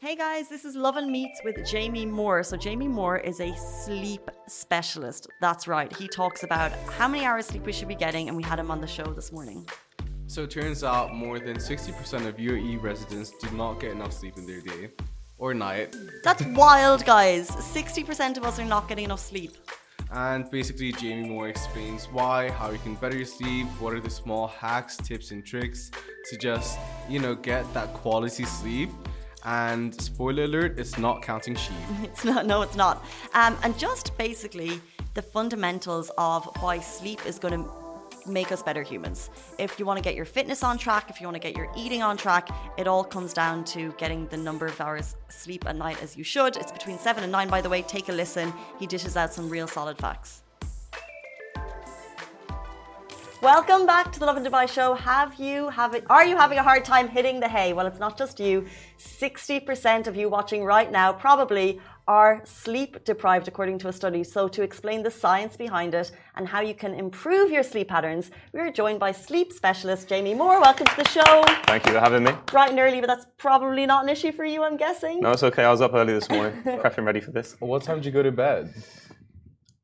Hey guys, this is Lovin Meets with Jamie Moore. So Jamie Moore is a sleep specialist. That's right. He talks about how many hours sleep we should be getting, and we had him on the show this morning. So it turns out more than 60% of UAE residents do not get enough sleep in their day or night. That's wild, guys. 60% of us are not getting enough sleep. And basically, Jamie Moore explains why, how you can better your sleep, what are the small hacks, tips, and tricks to just, get that quality sleep. And spoiler alert, it's not counting sheep. It's not. No, it's not. And just basically the fundamentals of why sleep is going to make us better humans. If you want to get your fitness on track, if you want to get your eating on track, it all comes down to getting the number of hours sleep at night as you should. It's between 7 and 9, by the way. Take a listen. He dishes out some real solid facts. Welcome back to the Lovin Dubai Show. Are you having a hard time hitting the hay? Well, it's not just you. 60% of you watching right now probably are sleep deprived, according to a study. So to explain the science behind it and how you can improve your sleep patterns, we are joined by sleep specialist Jamie Moore. Welcome to the show. Thank you for having me. Bright and early, but that's probably not an issue for you, I'm guessing. No, it's okay. I was up early this morning, prepping ready for this. What time do you go to bed?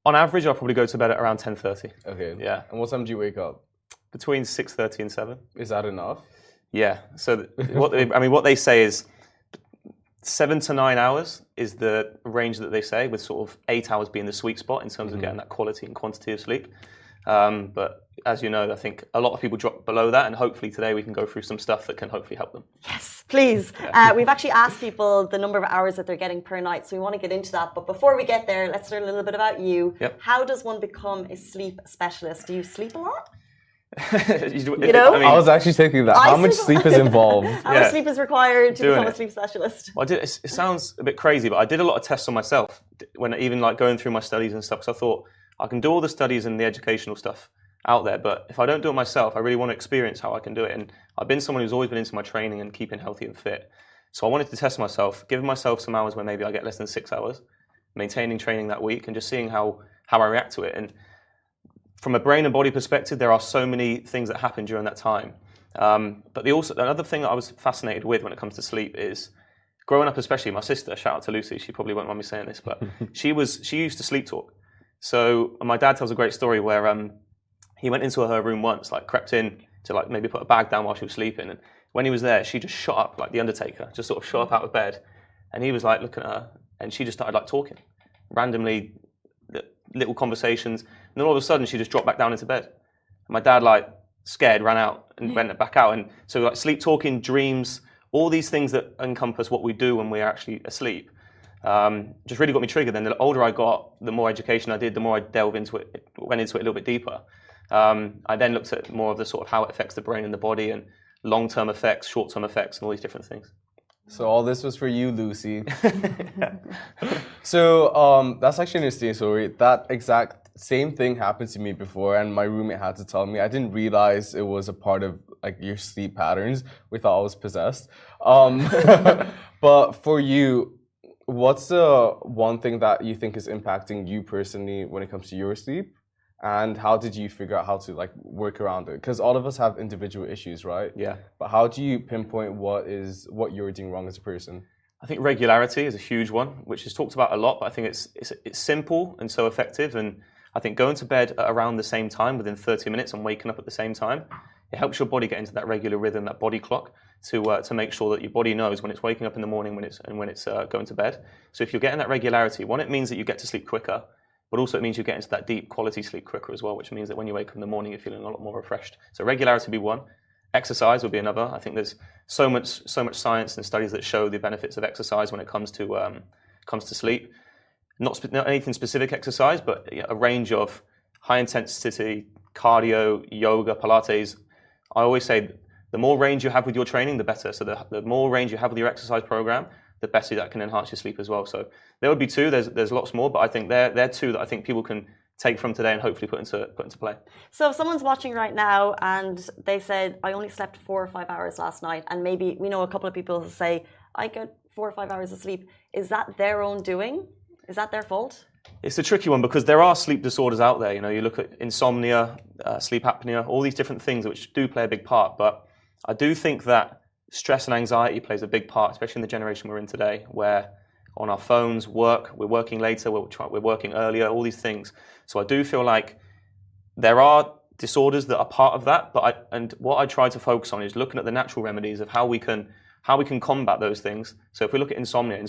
On average, I'll probably go to bed at around 10:30. Okay. Yeah. And what time do you wake up? Between 6:30 and 7. Is that enough? Yeah. So what they say is 7 to 9 hours is the range that they say, with sort of 8 hours being the sweet spot in terms of getting that quality and quantity of sleep. But as you know, I think a lot of people drop below that, and hopefully today we can go through some stuff that can hopefully help them. Yes, please. Yeah. We've actually asked people the number of hours that they're getting per night, so we want to get into that. But before we get there, let's learn a little bit about you. Yep. How does one become a sleep specialist? Do you sleep a lot? I was actually thinking that. How much sleep is involved? How much sleep is required to become a sleep specialist? Well, it sounds a bit crazy, but I did a lot of tests on myself when even like going through my studies and stuff. So I thought I can do all the studies and the educational stuff out there, but if I don't do it myself, I really want to experience how I can do it. And I've been someone who's always been into my training and keeping healthy and fit. So I wanted to test myself, giving myself some hours where maybe I get less than 6 hours, maintaining training that week and just seeing how I react to it. And from a brain and body perspective, there are so many things that happen during that time. But another thing that I was fascinated with when it comes to sleep is growing up, especially my sister, shout out to Lucy, she probably won't mind me saying this, but she used to sleep talk. So my dad tells a great story where he went into her room once, like crept in to like maybe put a bag down while she was sleeping. And when he was there, she just shot up like the Undertaker, just sort of shot up out of bed. And he was like looking at her, and she just started like talking randomly, little conversations. And then all of a sudden she just dropped back down into bed. And my dad, like scared, ran out and went back out. And so like sleep talking, dreams, all these things that encompass what we do when we're actually asleep, just really got me triggered. And the older I got, the more education I did, the more I went into it a little bit deeper. I then looked at more of the sort of how it affects the brain and the body, and long-term effects, short-term effects, and all these different things. So all this was for you, Lucy. So that's actually an interesting story. That exact same thing happened to me before, and my roommate had to tell me. I didn't realize it was a part of like your sleep patterns. We thought I was possessed. But for you, what's the one thing that you think is impacting you personally when it comes to your sleep? And how did you figure out how to like work around it? Because all of us have individual issues, right? Yeah. But how do you pinpoint what you're doing wrong as a person? I think regularity is a huge one, which is talked about a lot, but I think it's simple and so effective. And I think going to bed at around the same time, within 30 minutes, and waking up at the same time, it helps your body get into that regular rhythm, that body clock, to make sure that your body knows when it's waking up in the morning, when it's going to bed. So if you're getting that regularity, one, it means that you get to sleep quicker. But also it means you get into that deep quality sleep quicker as well, which means that when you wake up in the morning, you're feeling a lot more refreshed. So regularity would be one. Exercise would be another. I think there's so much science and studies that show the benefits of exercise when it comes to sleep. Not anything specific exercise, but a range of high intensity cardio, yoga, Pilates. I always say the more range you have with your training, the better. So the more range you have with your exercise program, the better that can enhance your sleep as well. So there would be two. There's lots more, but I think they're two that I think people can take from today and hopefully put into play. So if someone's watching right now and they said, I only slept 4 or 5 hours last night, and maybe we know a couple of people who say, I get 4 or 5 hours of sleep. Is that their own doing? Is that their fault? It's a tricky one because there are sleep disorders out there. You look at insomnia, sleep apnea, all these different things which do play a big part. But I do think that stress and anxiety plays a big part, especially in the generation we're in today, where on our phones, we're working later, we're working earlier, all these things. So I do feel like there are disorders that are part of that, and what I try to focus on is looking at the natural remedies of how we can combat those things. So if we look at insomnia,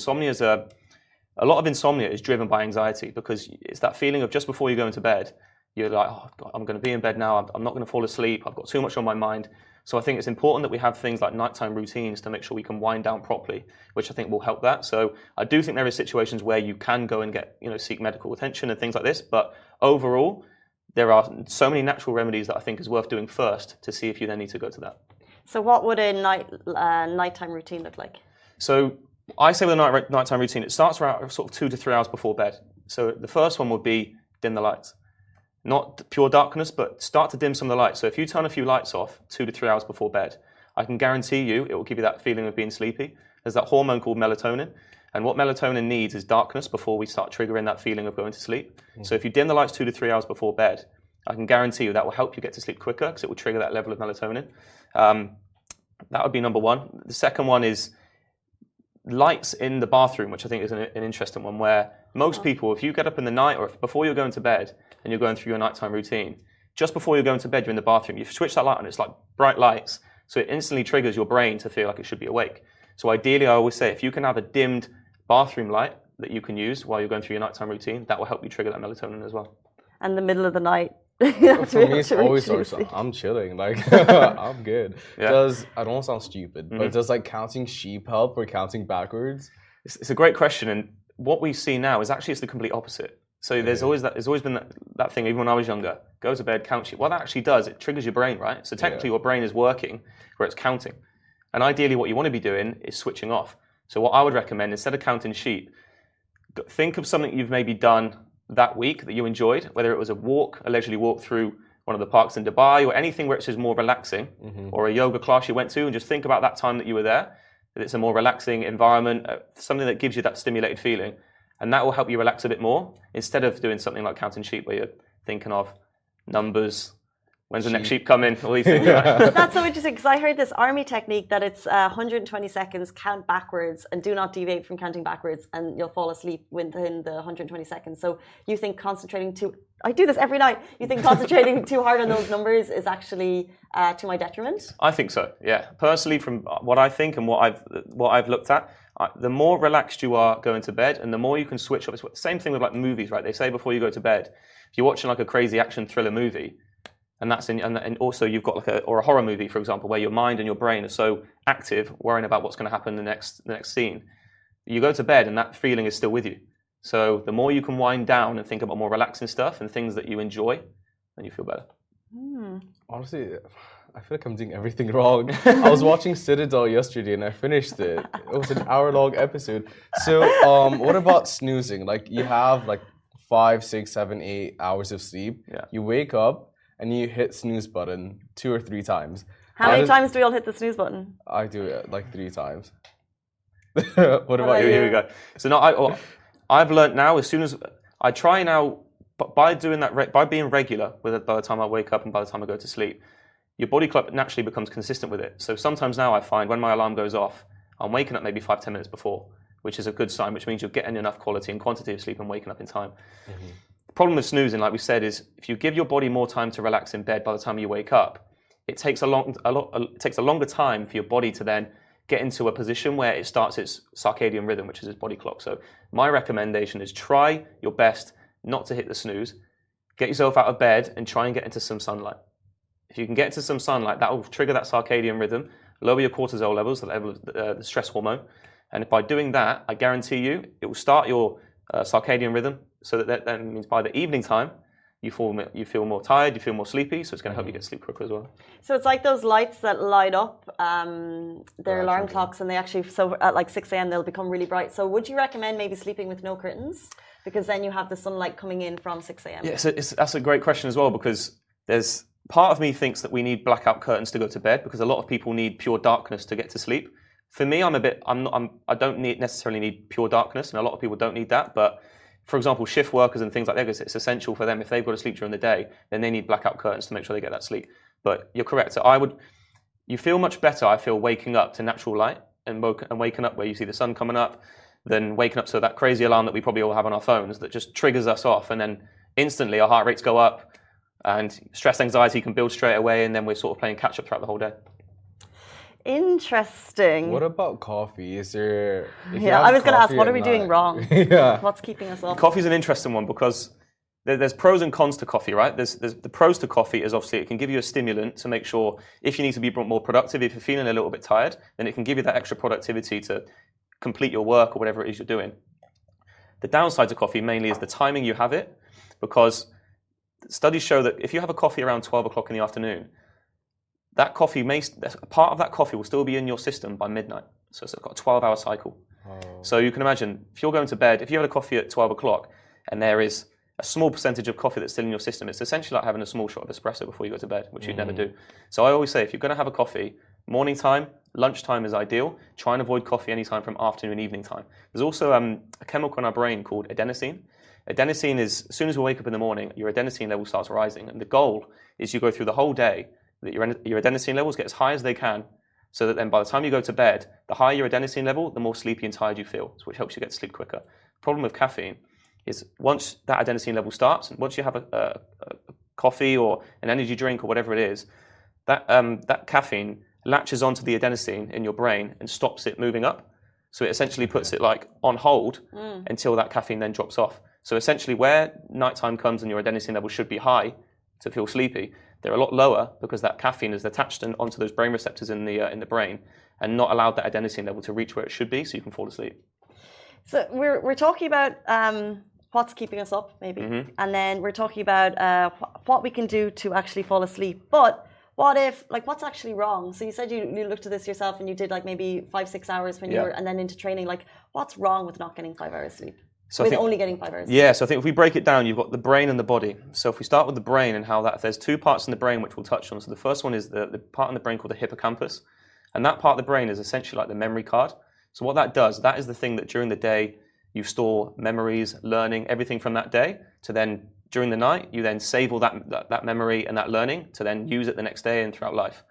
a lot of insomnia is driven by anxiety, because it's that feeling of just before you go into bed, you're like, oh God, I'm going to be in bed now, I'm not going to fall asleep, I've got too much on my mind. So I think it's important that we have things like nighttime routines to make sure we can wind down properly, which I think will help that. So I do think there are situations where you can go and get, seek medical attention and things like this. But overall, there are so many natural remedies that I think is worth doing first to see if you then need to go to that. So what would a nighttime routine look like? So I say with a nighttime routine, it starts around sort of 2 to 3 hours before bed. So the first one would be dim the lights. Not pure darkness, but start to dim some of the lights. So if you turn a few lights off 2 to 3 hours before bed, I can guarantee you it will give you that feeling of being sleepy. There's that hormone called melatonin. And what melatonin needs is darkness before we start triggering that feeling of going to sleep. So if you dim the lights 2 to 3 hours before bed, I can guarantee you that will help you get to sleep quicker, because it will trigger that level of melatonin. That would be number one. The second one is lights in the bathroom, which I think is an interesting one, where most people, if you get up in the night or before you're going to bed and you're going through your nighttime routine, just before you're going to bed, you're in the bathroom, you switch that light on, it's like bright lights, so it instantly triggers your brain to feel like it should be awake. So ideally, I always say, if you can have a dimmed bathroom light that you can use while you're going through your nighttime routine, that will help you trigger that melatonin as well. And the middle of the night. For me, it's always I'm chilling, like I'm good. Yeah. I don't sound stupid, but does like counting sheep help or counting backwards? It's a great question, and what we see now is actually it's the complete opposite. So there's always been that thing, even when I was younger, go to bed, count sheep. What that actually does, it triggers your brain, right? So technically your brain is working where it's counting. And ideally what you want to be doing is switching off. So what I would recommend, instead of counting sheep, think of something you've maybe done that week that you enjoyed, whether it was a walk, a leisurely walk through one of the parks in Dubai, or anything where it's just more relaxing, or a yoga class you went to, and just think about that time that you were there, that it's a more relaxing environment, something that gives you that stimulated feeling, and that will help you relax a bit more, instead of doing something like counting sheep where you're thinking of numbers, when's the next sheep coming, all these things. That's so interesting, because I heard this army technique that it's 120 seconds, count backwards, and do not deviate from counting backwards, and you'll fall asleep within the 120 seconds. So you think I do this every night, you think concentrating too hard on those numbers is actually to my detriment? I think so, yeah. Personally, from what I think and what I've looked at, the more relaxed you are going to bed, and the more you can switch off. It's the same thing with like movies, right? They say before you go to bed, if you're watching like a crazy action thriller movie, and also you've got like a horror movie, for example, where your mind and your brain are so active, worrying about what's going to happen in the next scene. You go to bed and that feeling is still with you. So the more you can wind down and think about more relaxing stuff and things that you enjoy, then you feel better. Honestly, I feel like I'm doing everything wrong. I was watching Citadel yesterday and I finished it. It was an hour-long episode. So what about snoozing? Like you have like 5, 6, 7, 8 hours of sleep. Yeah. You wake up and you hit snooze button 2 or 3 times. How many times do we all hit the snooze button? I do it like 3 times. What about you? Here we go. So now I've learned now, as soon as I try now, by doing that, by being regular with it, by the time I wake up and by the time I go to sleep, your body clock naturally becomes consistent with it. So sometimes now I find when my alarm goes off, I'm waking up maybe 5-10 minutes before, which is a good sign, which means you're getting enough quality and quantity of sleep and waking up in time. The problem with snoozing, like we said, is if you give your body more time to relax in bed by the time you wake up, it takes it takes a longer time for your body to then get into a position where it starts its circadian rhythm, which is its body clock. So my recommendation is try your best not to hit the snooze. Get yourself out of bed and try and get into some sunlight. If you can get into some sunlight, that will trigger that circadian rhythm, lower your cortisol levels, the level of the stress hormone. And by doing that, I guarantee you, it will start your circadian rhythm, so that means by the evening time, you feel more tired, you feel more sleepy, so it's going to help you get sleep quicker as well. So it's like those lights that light up their alarm clocks, and they actually, so at like 6 a.m. they'll become really bright. So would you recommend maybe sleeping with no curtains? Because then you have the sunlight coming in from 6 a.m. Yeah, that's a great question as well, because there's part of me thinks that we need blackout curtains to go to bed, because a lot of people need pure darkness to get to sleep. For me, I don't necessarily need pure darkness, and a lot of people don't need that. But for example, shift workers and things like that, it's essential for them. If they've got to sleep during the day, then they need blackout curtains to make sure they get that sleep. But you're correct. So you feel much better, I feel, waking up to natural light and waking up where you see the sun coming up than waking up to that crazy alarm that we probably all have on our phones that just triggers us off, and then instantly our heart rates go up and stress anxiety can build straight away, and then we're sort of playing catch up throughout the whole day. Interesting. What about coffee? Is there... I was going to ask, what are we doing wrong? Yeah. What's keeping us up? Coffee's an interesting one because there's pros and cons to coffee, right? There's the pros to coffee is obviously it can give you a stimulant to make sure if you need to be more productive, if you're feeling a little bit tired, then it can give you that extra productivity to complete your work or whatever it is you're doing. The downside to coffee mainly is the timing you have it, because studies show that if you have a coffee around 12 o'clock in the afternoon, that coffee part of that coffee will still be in your system by midnight. So it's got a 12-hour cycle. Oh. So you can imagine if you're going to bed, if you have a coffee at 12 o'clock and there is a small percentage of coffee that's still in your system, it's essentially like having a small shot of espresso before you go to bed, which you'd never do. So I always say if you're going to have a coffee, morning time, lunchtime is ideal. Try and avoid coffee anytime from afternoon, evening time. There's also a chemical in our brain called adenosine. Adenosine is, as soon as we wake up in the morning, your adenosine level starts rising. And the goal is you go through the whole day that your adenosine levels get as high as they can, so that then by the time you go to bed, the higher your adenosine level, the more sleepy and tired you feel, which helps you get to sleep quicker. The problem with caffeine is once that adenosine level starts, and once you have a coffee or an energy drink or whatever it is, that caffeine latches onto the adenosine in your brain and stops it moving up. So it essentially puts it like on hold until that caffeine then drops off. So essentially where nighttime comes and your adenosine level should be high to feel sleepy, they're a lot lower because that caffeine is attached onto those brain receptors in the brain and not allowed that adenosine level to reach where it should be so you can fall asleep. So we're talking about what's keeping us up, maybe, and then we're talking about what we can do to actually fall asleep. But what if, like, what's actually wrong? So you said you looked at this yourself and you did like maybe 5-6 hours when you were, and then into training. Like, what's wrong with not getting 5 hours sleep? So only getting 5 hours. Yeah, so I think if we break it down, you've got the brain and the body. So if we start with the brain and how that, there's two parts in the brain which we'll touch on. So the first one is the part in the brain called the hippocampus. And that part of the brain is essentially like the memory card. So what that does, that is the thing that during the day you store memories, learning, everything from that day, to then during the night, you then save all that memory and that learning to then use it the next day and throughout life.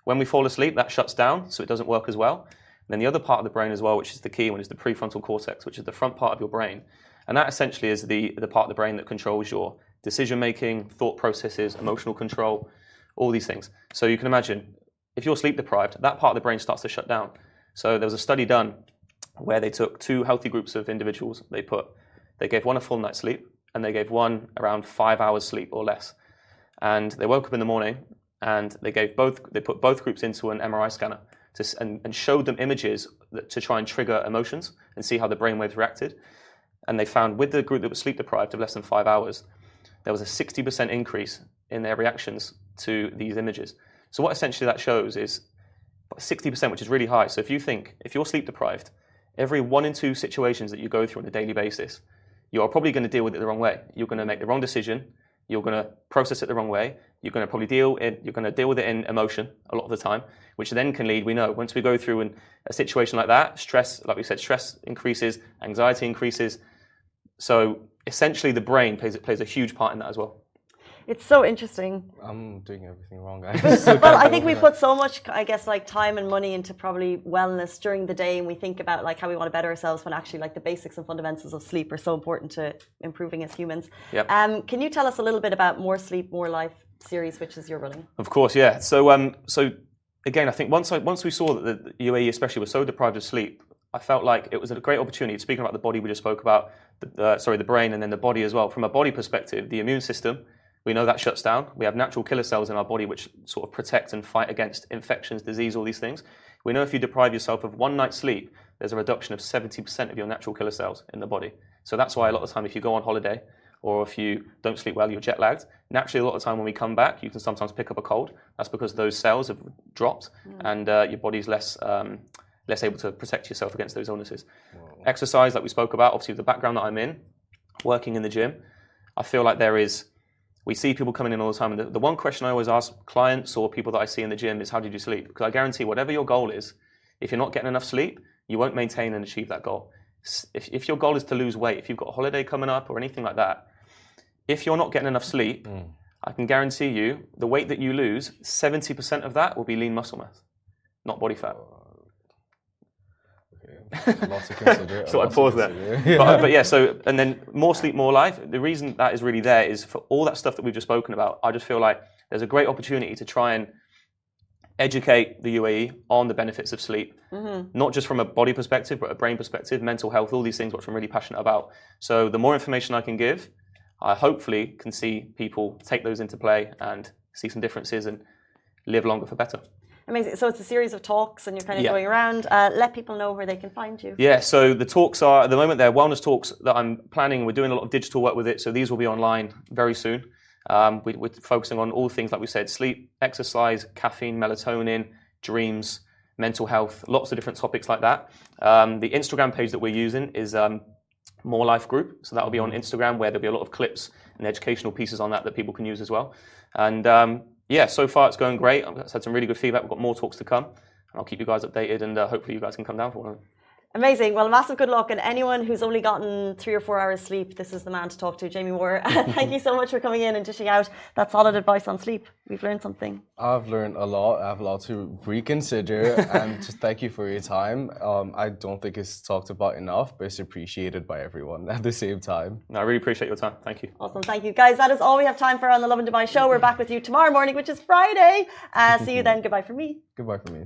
When we fall asleep, that shuts down, so it doesn't work as well. And then the other part of the brain as well, which is the key one, is the prefrontal cortex, which is the front part of your brain. And that essentially is the part of the brain that controls your decision-making, thought processes, emotional control, all these things. So you can imagine, if you're sleep deprived, that part of the brain starts to shut down. So there was a study done where they took two healthy groups of individuals. They gave one a full night's sleep, and they gave one around 5 hours sleep or less. And they woke up in the morning, and they put both groups into an MRI scanner and showed them images to try and trigger emotions and see how the brainwaves reacted. And they found with the group that was sleep deprived of less than 5 hours, there was a 60% increase in their reactions to these images. So what essentially that shows is 60%, which is really high. So if you're sleep deprived, every 1 in 2 situations that you go through on a daily basis, you are probably going to deal with it the wrong way. You're going to make the wrong decision. You're going to process it the wrong way. You're going to probably deal with it in emotion a lot of the time, which then can lead, we know, once we go through a situation like that, stress, like we said, stress increases, anxiety increases. So essentially the brain plays a huge part in that as well. It's so interesting. I'm doing everything wrong, guys. Well, I think we put so much, I guess, like time and money into probably wellness during the day, and we think about like how we want to better ourselves when actually like the basics and fundamentals of sleep are so important to improving as humans. Yep. Can you tell us a little bit about More Sleep, More Life series, which is you're running? Of course, yeah. So again, I think once we saw that the UAE especially was so deprived of sleep, I felt like it was a great opportunity. Speaking about the body, we just spoke about the brain and then the body as well. From a body perspective, the immune system, we know that shuts down. We have natural killer cells in our body which sort of protect and fight against infections, disease, all these things. We know if you deprive yourself of 1 night's sleep, there's a reduction of 70% of your natural killer cells in the body. So that's why a lot of the time if you go on holiday or if you don't sleep well, you're jet lagged. Naturally, a lot of the time when we come back, you can sometimes pick up a cold. That's because those cells have dropped and your body's less able to protect yourself against those illnesses. Whoa. Exercise, like we spoke about, obviously the background that I'm in, working in the gym, I feel like we see people coming in all the time, and the one question I always ask clients or people that I see in the gym is, how did you sleep? Because I guarantee whatever your goal is, if you're not getting enough sleep, you won't maintain and achieve that goal. If your goal is to lose weight, if you've got a holiday coming up or anything like that, if you're not getting enough sleep, I can guarantee you the weight that you lose, 70% of that will be lean muscle mass, not body fat. Lots to consider. So I pause there. But yeah, so, and then more sleep, more life. The reason that is really there is for all that stuff that we've just spoken about. I just feel like there's a great opportunity to try and educate the UAE on the benefits of sleep, not just from a body perspective, but a brain perspective, mental health, all these things, which I'm really passionate about. So the more information I can give, I hopefully can see people take those into play and see some differences and live longer for better. Amazing. So it's a series of talks and you're kind of going around. Let people know where they can find you. Yeah, so the talks are, at the moment, they're wellness talks that I'm planning. We're doing a lot of digital work with it, so these will be online very soon. We're focusing on all things, like we said, sleep, exercise, caffeine, melatonin, dreams, mental health, lots of different topics like that. The Instagram page that we're using is More Life Group. So that will be on Instagram, where there'll be a lot of clips and educational pieces on that people can use as well. And yeah, so far it's going great. I've had some really good feedback. We've got more talks to come. And I'll keep you guys updated, and hopefully you guys can come down for one of them. Amazing. Well, massive good luck. And anyone who's only gotten 3 or 4 hours sleep, this is the man to talk to, Jamie Moore. Thank you so much for coming in and dishing out that solid advice on sleep. We've learned something. I've learned a lot. I have a lot to reconsider. And just thank you for your time. I don't think it's talked about enough, but it's appreciated by everyone at the same time. No, I really appreciate your time. Thank you. Awesome. Thank you. Guys, that is all we have time for on the Lovin Dubai Show. We're back with you tomorrow morning, which is Friday. See you then. Goodbye from me. Goodbye from me.